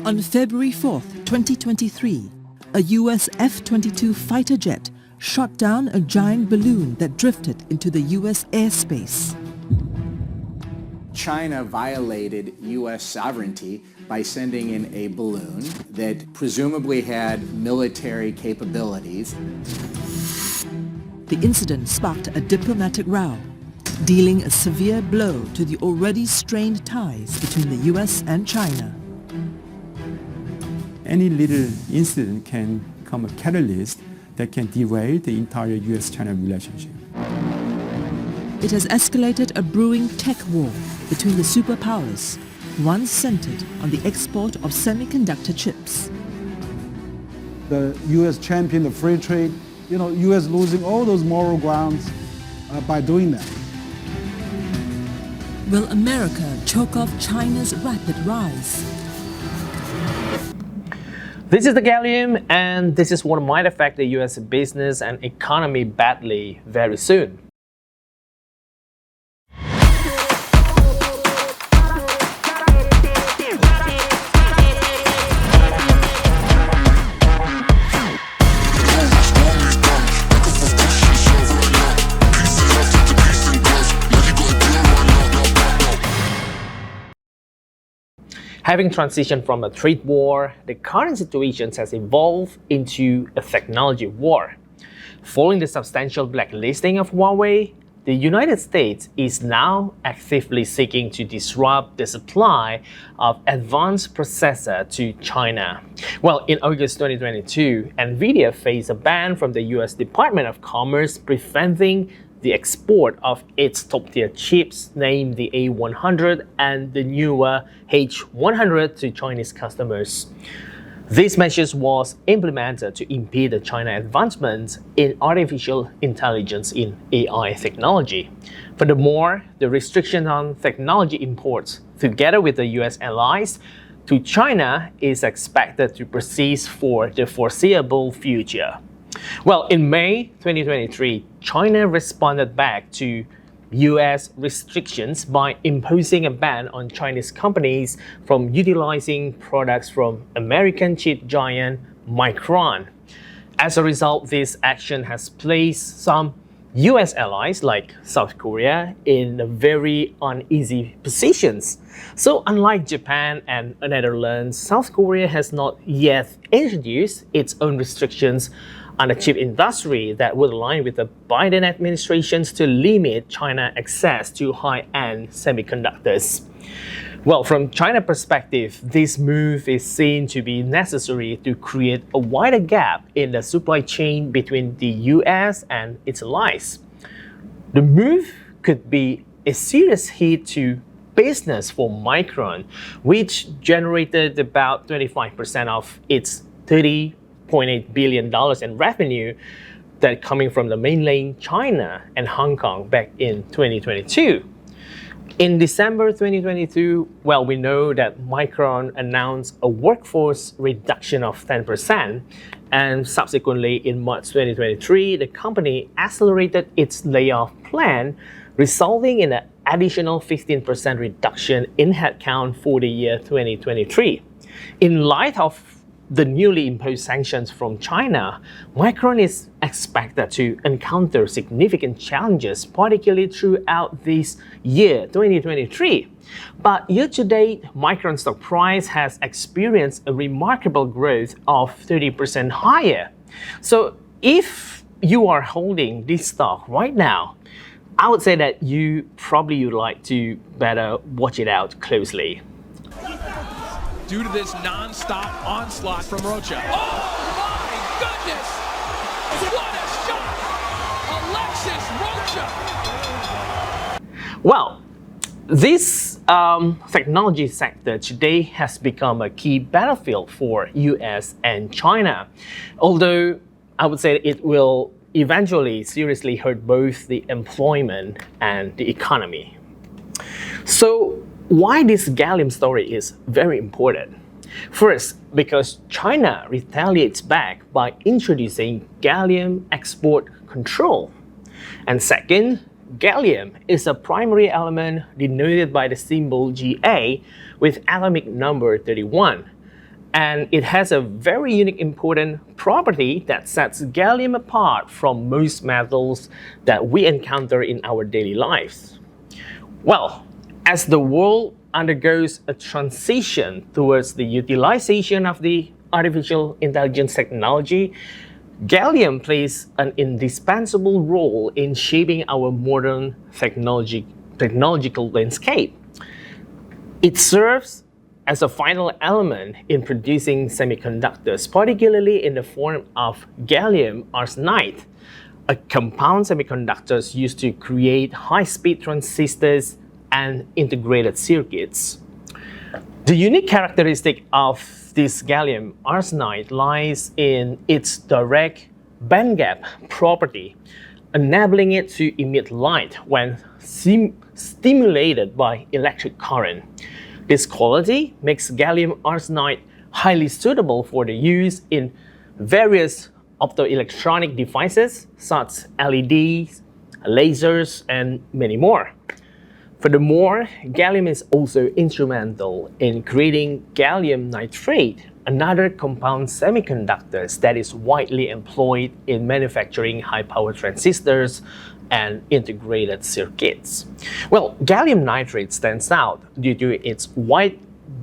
On February 4th, 2023, a US F-22 fighter jet shot down a giant balloon that drifted into the US airspace. China violated US sovereignty by sending in a balloon that presumably had military capabilities. The incident sparked a diplomatic row, dealing a severe blow to the already strained ties between the US and China. Any little incident can become a catalyst that can derail the entire US-China relationship. It has escalated a brewing tech war between the superpowers, one centered on the export of semiconductor chips. The US championed the free trade, US losing all those moral grounds by doing that. Will America choke off China's rapid rise? This is the Gallium, and this is what might affect the US business and economy badly very soon. Having transitioned from a trade war, the current situation has evolved into a technology war. Following the substantial blacklisting of Huawei, the United States is now actively seeking to disrupt the supply of advanced processors to China. Well, in August 2022, NVIDIA faced a ban from the US Department of Commerce preventing the export of its top-tier chips, named the A100 and the newer H100, to Chinese customers. This measure was implemented to impede the China advancements in artificial intelligence in AI technology. Furthermore, the restriction on technology imports, together with the US allies, to China is expected to persist for the foreseeable future. Well, in May 2023, China responded back to US restrictions by imposing a ban on Chinese companies from utilizing products from American chip giant Micron. As a result, this action has placed some US allies like South Korea in very uneasy positions. So unlike Japan and the Netherlands, South Korea has not yet introduced its own restrictions on the chip industry that would align with the Biden administrations to limit China's access to high-end semiconductors. Well, from China's perspective, this move is seen to be necessary to create a wider gap in the supply chain between the US and its allies. The move could be a serious hit to business for Micron, which generated about 25% of its $30.8 billion in revenue that coming from the mainland China and Hong Kong back in 2022. In December 2022, well, we know that Micron announced a workforce reduction of 10%, and subsequently in March 2023, the company accelerated its layoff plan, resulting in an additional 15% reduction in headcount for the year 2023. In light of the newly imposed sanctions from China, Micron is expected to encounter significant challenges, particularly throughout this year, 2023. But year-to-date, Micron stock price has experienced a remarkable growth of 30% higher. So if you are holding this stock right now, I would say that you probably would like to better watch it out closely. Due to this non-stop onslaught from Rocha. Oh my goodness! What a shot! Alexis Rocha! Well, this technology sector today has become a key battlefield for US and China. Although I would say it will eventually seriously hurt both the employment and the economy. So why this gallium story is very important? First, because China retaliates back by introducing gallium export control. And second, gallium is a primary element denoted by the symbol Ga with atomic number 31. And it has a very unique important property that sets gallium apart from most metals that we encounter in our daily lives. Well, as the world undergoes a transition towards the utilization of the artificial intelligence technology, gallium plays an indispensable role in shaping our modern technological landscape. It serves as a final element in producing semiconductors, particularly in the form of gallium arsenide, a compound semiconductors used to create high-speed transistors and integrated circuits. The unique characteristic of this gallium arsenide lies in its direct bandgap property, enabling it to emit light when stimulated by electric current. This quality makes gallium arsenide highly suitable for the use in various optoelectronic devices such as LEDs, lasers, and many more. Furthermore, gallium is also instrumental in creating gallium nitride, another compound semiconductor that is widely employed in manufacturing high-power transistors and integrated circuits. Well, gallium nitride stands out due to its wide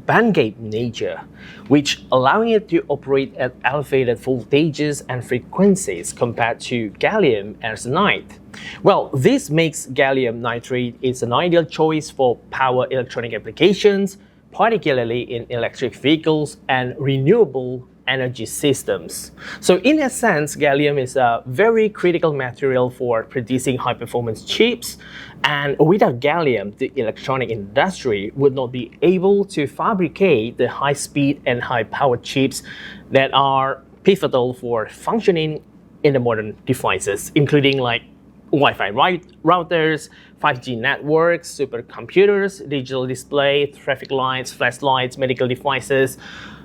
bandgap nature, which allowing it to operate at elevated voltages and frequencies compared to gallium arsenide. Well, this makes gallium nitride is an ideal choice for power electronic applications, particularly in electric vehicles and renewable energy systems. So in a sense, gallium is a very critical material for producing high-performance chips, and without gallium, the electronic industry would not be able to fabricate the high-speed and high-power chips that are pivotal for functioning in the modern devices, including like Wi-Fi routers, 5G networks, supercomputers, digital display, traffic lights, flashlights, medical devices,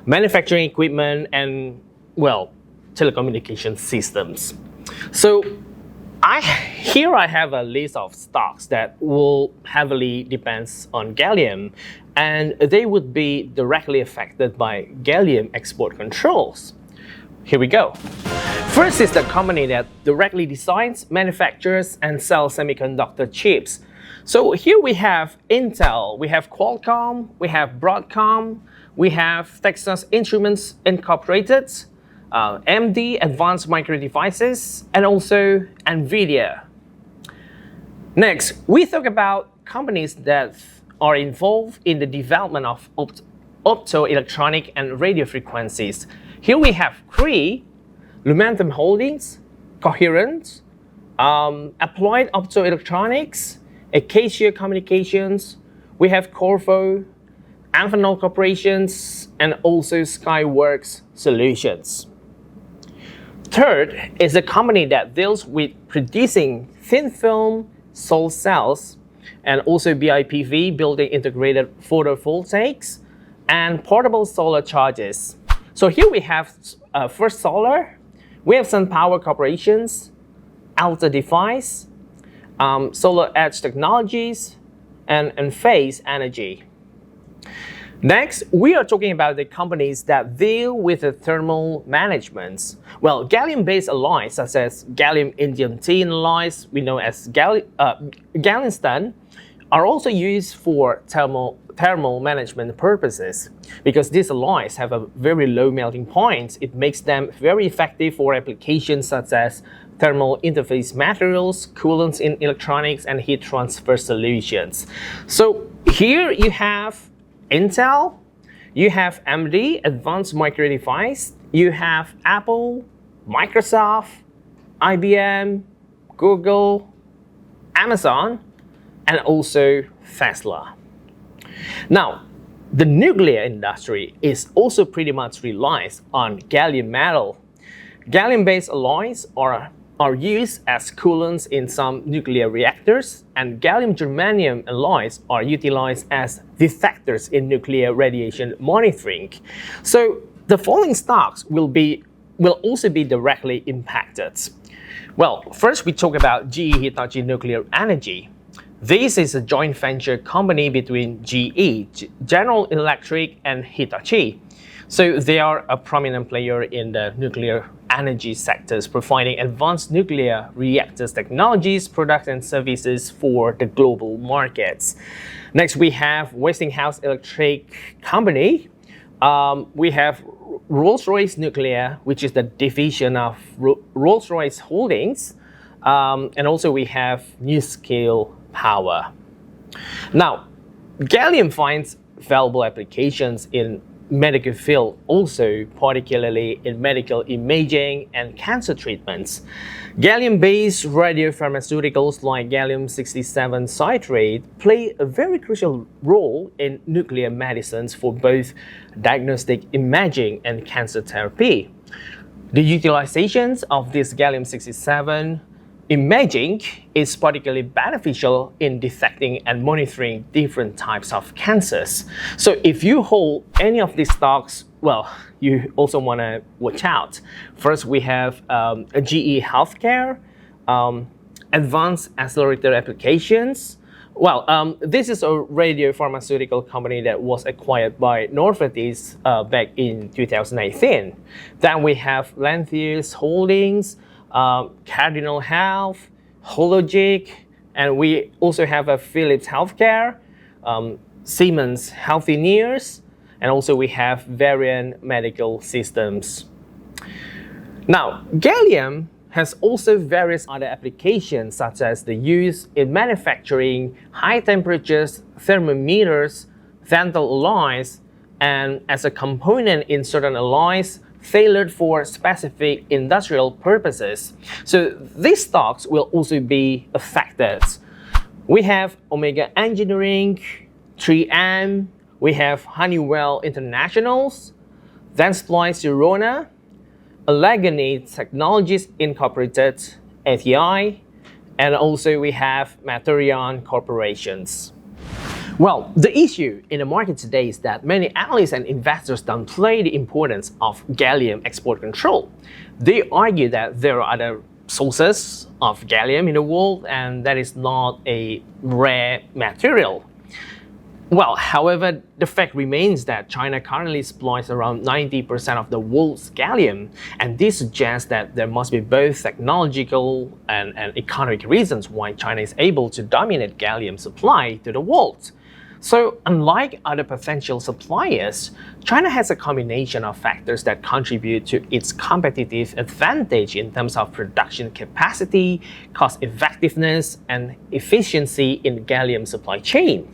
manufacturing equipment, and, well, telecommunication systems. So here I have a list of stocks that will heavily depend on gallium, and they would be directly affected by gallium export controls. Here we go. First is the company that directly designs, manufactures, and sells semiconductor chips. So here we have Intel, we have Qualcomm, we have Broadcom, we have Texas Instruments Incorporated, AMD, Advanced Micro Devices, and also NVIDIA. Next, we talk about companies that are involved in the development of optoelectronic and radio frequencies. Here we have Cree, Lumentum Holdings, Coherent, Applied Optoelectronics, Acacia Communications, we have Corvo, Amphenol Corporations, and also Skyworks Solutions. Third is a company that deals with producing thin film solar cells and also BIPV, building integrated photovoltaics, and portable solar chargers. So here we have First Solar, we have SunPower Corporations, Alta Device, Solar Edge Technologies, and Phase Energy. Next, we are talking about the companies that deal with the thermal management. Well, gallium-based alloys such as gallium indium tin alloys, we know as gallium, are also used for thermal management purposes. Because these alloys have a very low melting point, it makes them very effective for applications such as thermal interface materials, coolants in electronics, and heat transfer solutions. So here you have Intel, you have AMD, Advanced Micro Device, you have Apple, Microsoft, IBM, Google, Amazon, and also Tesla. Now, the nuclear industry is also pretty much relies on gallium metal. Gallium-based alloys are used as coolants in some nuclear reactors, and gallium-germanium alloys are utilized as detectors in nuclear radiation monitoring. So the following stocks will also be directly impacted. Well, first we talk about GE Hitachi Nuclear Energy. This is a joint venture company between GE, General Electric, and Hitachi. So they are a prominent player in the nuclear energy sectors, providing advanced nuclear reactors technologies, products, and services for the global markets. Next, we have Westinghouse Electric Company. We have Rolls-Royce Nuclear, which is the division of Rolls-Royce Holdings. And also we have NuScale Power. Now, gallium finds valuable applications in medical field, also particularly in medical imaging and cancer treatments. Gallium-based radiopharmaceuticals like gallium-67 citrate play a very crucial role in nuclear medicines for both diagnostic imaging and cancer therapy. The utilizations of this gallium-67 imaging is particularly beneficial in detecting and monitoring different types of cancers. So if you hold any of these stocks, well, you also want to watch out. First, we have a GE Healthcare, Advanced Accelerator Applications. Well, this is a radiopharmaceutical company that was acquired by Novartis back in 2018. Then we have Lantheus Holdings, Cardinal Health, Hologic, and we also have a Philips Healthcare, Siemens Healthineers, and also we have Varian Medical Systems. Now, gallium has also various other applications, such as the use in manufacturing high temperatures thermometers, dental alloys, and as a component in certain alloys tailored for specific industrial purposes. So these stocks will also be affected. We have Omega Engineering, 3M, we have Honeywell Internationals, then Splice Sirona, Allegheny Technologies Incorporated, ATI, and also we have Materion Corporations. Well, the issue in the market today is that many analysts and investors downplay the importance of gallium export control. They argue that there are other sources of gallium in the world and that is not a rare material. Well, however, the fact remains that China currently supplies around 90% of the world's gallium, and this suggests that there must be both technological and economic reasons why China is able to dominate gallium supply to the world. So, unlike other potential suppliers, China has a combination of factors that contribute to its competitive advantage in terms of production capacity, cost effectiveness, and efficiency in the gallium supply chain.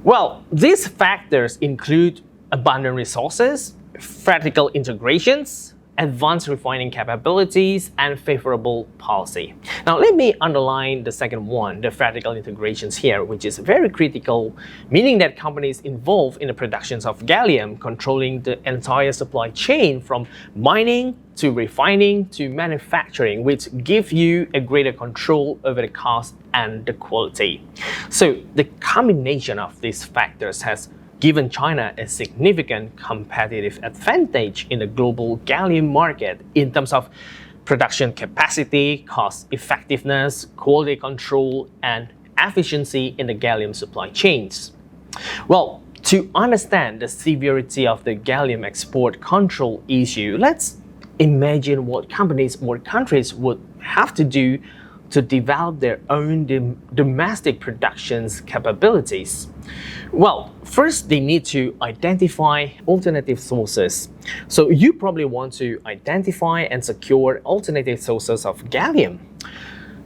Well, these factors include abundant resources, vertical integrations, advanced refining capabilities, and favorable policy. Now, let me underline the second one, the vertical integrations here, which is very critical, meaning that companies involved in the productions of gallium controlling the entire supply chain from mining to refining to manufacturing, which give you a greater control over the cost and the quality. So the combination of these factors has given China a significant competitive advantage in the global gallium market in terms of production capacity, cost effectiveness, quality control, and efficiency in the gallium supply chains. Well, to understand the severity of the gallium export control issue, let's imagine what companies or countries would have to do to develop their own domestic production's capabilities. Well, first they need to identify alternative sources. So you probably want to identify and secure alternative sources of gallium.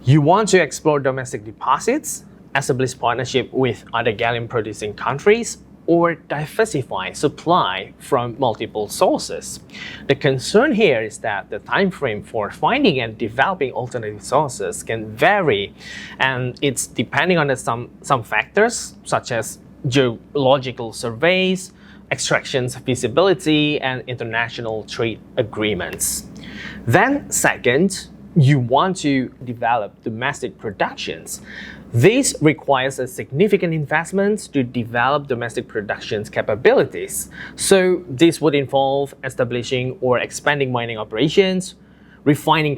You want to explore domestic deposits, establish partnership with other gallium producing countries, or diversify supply from multiple sources. The concern here is that the time frame for finding and developing alternative sources can vary, and it's depending on some factors such as geological surveys, extractions feasibility, and international trade agreements. Then second, you want to develop domestic productions. This requires a significant investment to develop domestic production's capabilities. So this would involve establishing or expanding mining operations, refining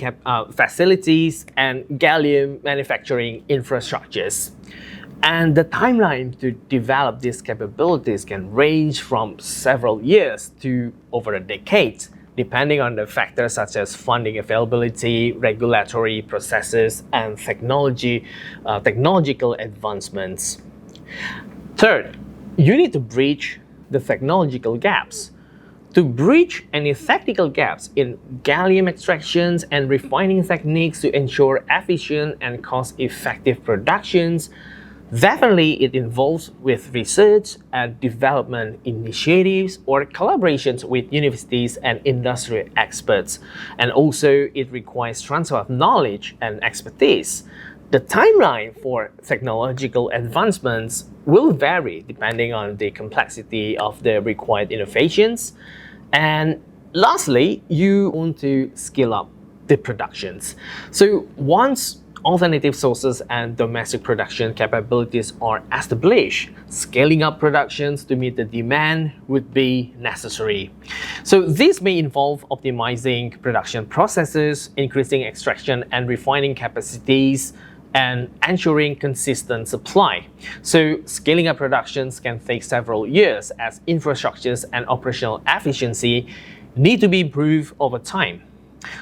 facilities, and gallium manufacturing infrastructures. And the timeline to develop these capabilities can range from several years to over a decade, depending on the factors such as funding availability, regulatory processes, and technological advancements. Third, you need to bridge the technological gaps. To bridge any technical gaps in gallium extractions and refining techniques to ensure efficient and cost-effective productions, definitely it involves with research and development initiatives or collaborations with universities and industry experts. And also it requires transfer of knowledge and expertise. The timeline for technological advancements will vary depending on the complexity of the required innovations. And lastly, you want to scale up the productions. So once alternative sources and domestic production capabilities are established, scaling up productions to meet the demand would be necessary. So this may involve optimizing production processes, increasing extraction and refining capacities, and ensuring consistent supply. So scaling up productions can take several years as infrastructures and operational efficiency need to be improved over time.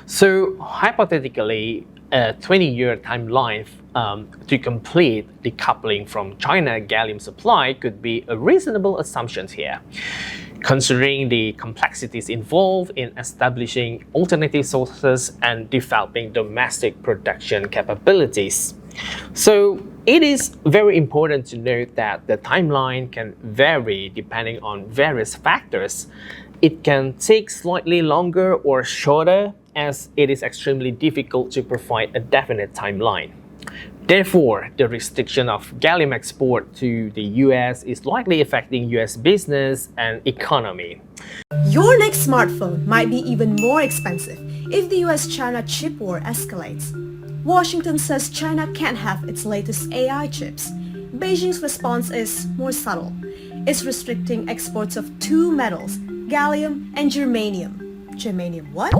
So hypothetically, a 20-year timeline to complete decoupling from China gallium supply could be a reasonable assumption here, considering the complexities involved in establishing alternative sources and developing domestic production capabilities. So it is very important to note that the timeline can vary depending on various factors. It can take slightly longer or shorter, as it is extremely difficult to provide a definite timeline. Therefore, the restriction of gallium export to the US is likely affecting US business and economy. Your next smartphone might be even more expensive if the US-China chip war escalates. Washington says China can't have its latest AI chips. Beijing's response is more subtle. It's restricting exports of two metals, gallium and germanium. Germanium what?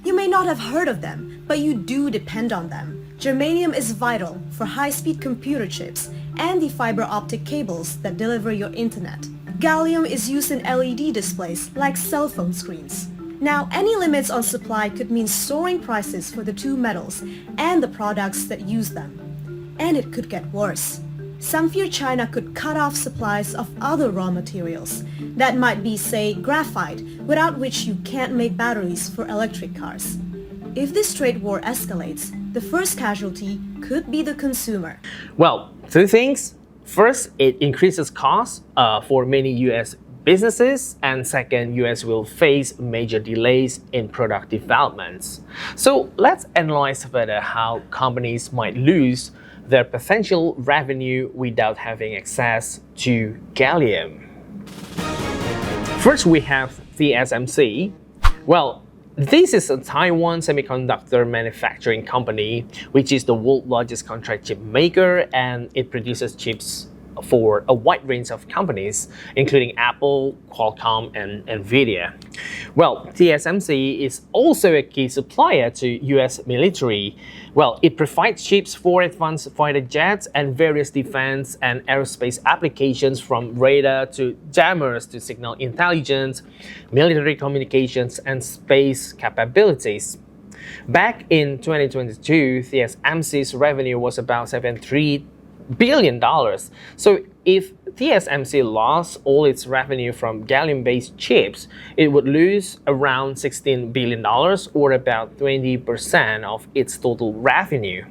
You may not have heard of them, but you do depend on them. Germanium is vital for high-speed computer chips and the fiber optic cables that deliver your internet. Gallium is used in LED displays like cell phone screens. Now, any limits on supply could mean soaring prices for the two metals and the products that use them. And it could get worse. Some fear China could cut off supplies of other raw materials. That might be, say, graphite, without which you can't make batteries for electric cars. If this trade war escalates, the first casualty could be the consumer. Well, two things. First, it increases costs for many US businesses, and second, US will face major delays in product developments. So let's analyze further how companies might lose their potential revenue without having access to gallium. First, we have TSMC. Well, this is a Taiwan semiconductor manufacturing company, which is the world's largest contract chip maker, and it produces chips for a wide range of companies, including Apple, Qualcomm, and NVIDIA. Well, TSMC is also a key supplier to US military. Well, it provides chips for advanced fighter jets and various defense and aerospace applications, from radar to jammers to signal intelligence, military communications, and space capabilities. Back in 2022, TSMC's revenue was about $73 billion. So if TSMC lost all its revenue from gallium-based chips, it would lose around $16 billion, or about 20% of its total revenue.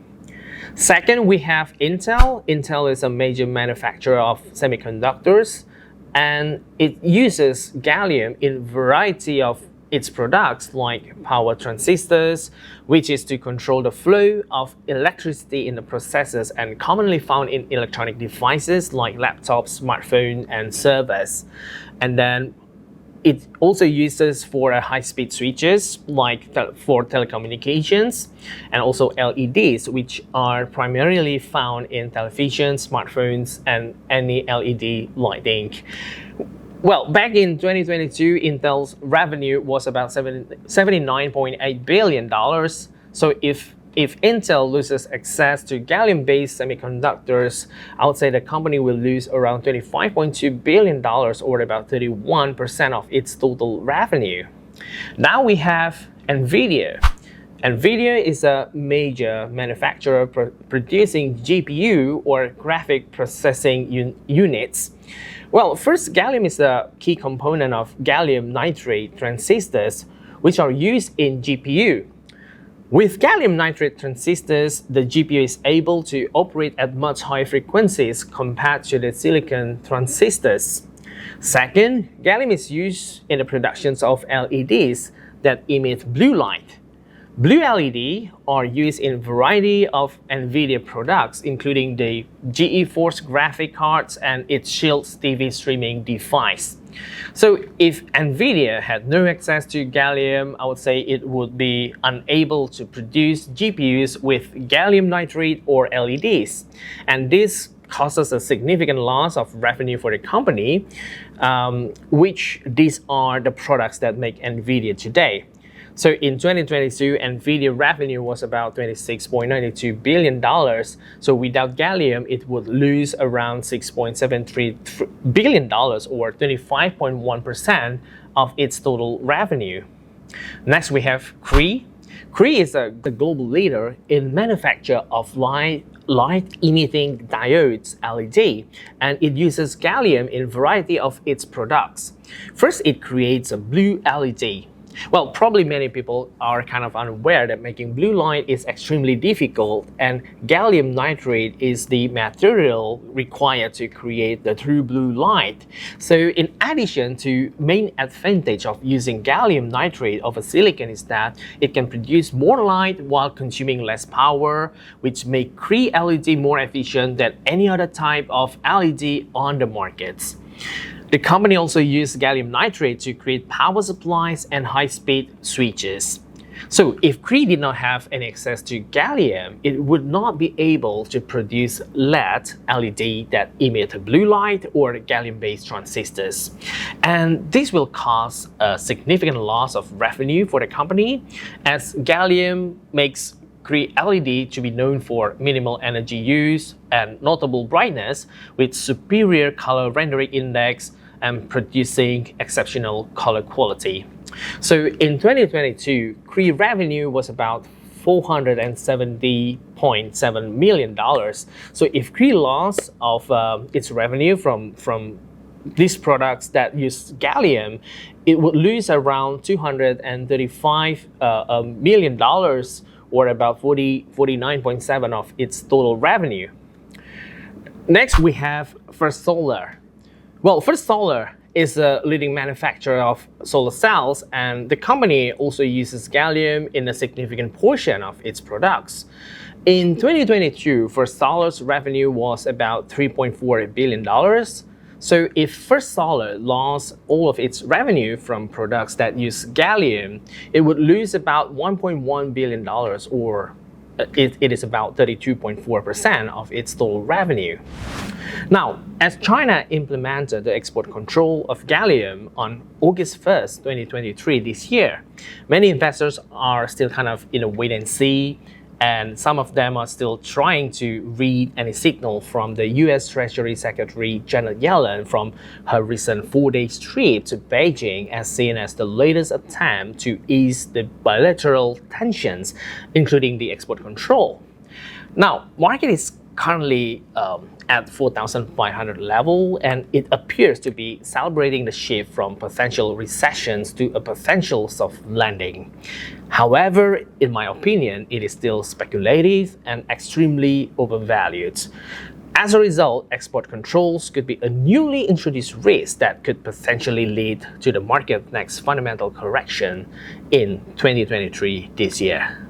Second, we have Intel. Intel is a major manufacturer of semiconductors, and it uses gallium in a variety of its products, like power transistors, which is to control the flow of electricity in the processors and commonly found in electronic devices like laptops, smartphones, and servers. And then it also uses for high-speed switches, like for telecommunications, and also LEDs, which are primarily found in televisions, smartphones, and any LED lighting. Well, back in 2022, Intel's revenue was about $79.8 billion. So if Intel loses access to gallium-based semiconductors, I would say the company will lose around $25.2 billion, or about 31% of its total revenue. Now we have NVIDIA. NVIDIA is a major manufacturer producing GPU, or graphic processing units. Well, first, gallium is a key component of gallium nitride transistors, which are used in GPU. With gallium nitride transistors, the GPU is able to operate at much higher frequencies compared to the silicon transistors. Second, gallium is used in the production of LEDs that emit blue light. Blue LED are used in a variety of NVIDIA products, including the GeForce graphic cards and its Shield TV streaming device. So if NVIDIA had no access to gallium, I would say it would be unable to produce GPUs with gallium nitride or LEDs. And this causes a significant loss of revenue for the company, which these are the products that make NVIDIA today. So in 2022, NVIDIA revenue was about $26.92 billion. So without gallium, it would lose around $6.73 billion, or 25.1% of its total revenue. Next, we have Cree. Cree is the global leader in manufacture of light-emitting diodes, LED, and it uses gallium in a variety of its products. First, it creates a blue LED. Well, probably many people are kind of unaware that making blue light is extremely difficult, and gallium nitride is the material required to create the true blue light. So in addition to main advantage of using gallium nitride over silicon is that it can produce more light while consuming less power, which make Cree LED more efficient than any other type of LED on the markets. The company also used gallium nitride to create power supplies and high-speed switches. So if Cree did not have any access to gallium, it would not be able to produce LED that emit blue light or gallium-based transistors. And this will cause a significant loss of revenue for the company, as gallium makes Cree LED to be known for minimal energy use and notable brightness with superior color rendering index and producing exceptional color quality. So in 2022, Cree revenue was about $470.7 million. So if Cree loss of its revenue from these products that use gallium, it would lose around $235 million, or about 49.7% of its total revenue. Next, we have First Solar. Well, First Solar is a leading manufacturer of solar cells, and the company also uses gallium in a significant portion of its products. In 2022, First Solar's revenue was about $3.4 billion. So if First Solar lost all of its revenue from products that use gallium, it would lose about $1.1 billion, or it is about 32.4% of its total revenue. Now, as China implemented the export control of gallium on August 1st, 2023 this year, many investors are still kind of in a wait and see, and some of them are still trying to read any signal from the US Treasury Secretary Janet Yellen from her recent 4-day trip to Beijing, as seen as the latest attempt to ease the bilateral tensions, including the export control. Now, market is currently at 4,500 level, and it appears to be celebrating the shift from potential recessions to a potential soft landing. However, in my opinion, it is still speculative and extremely overvalued. As a result, export controls could be a newly introduced risk that could potentially lead to the market's next fundamental correction in 2023 this year.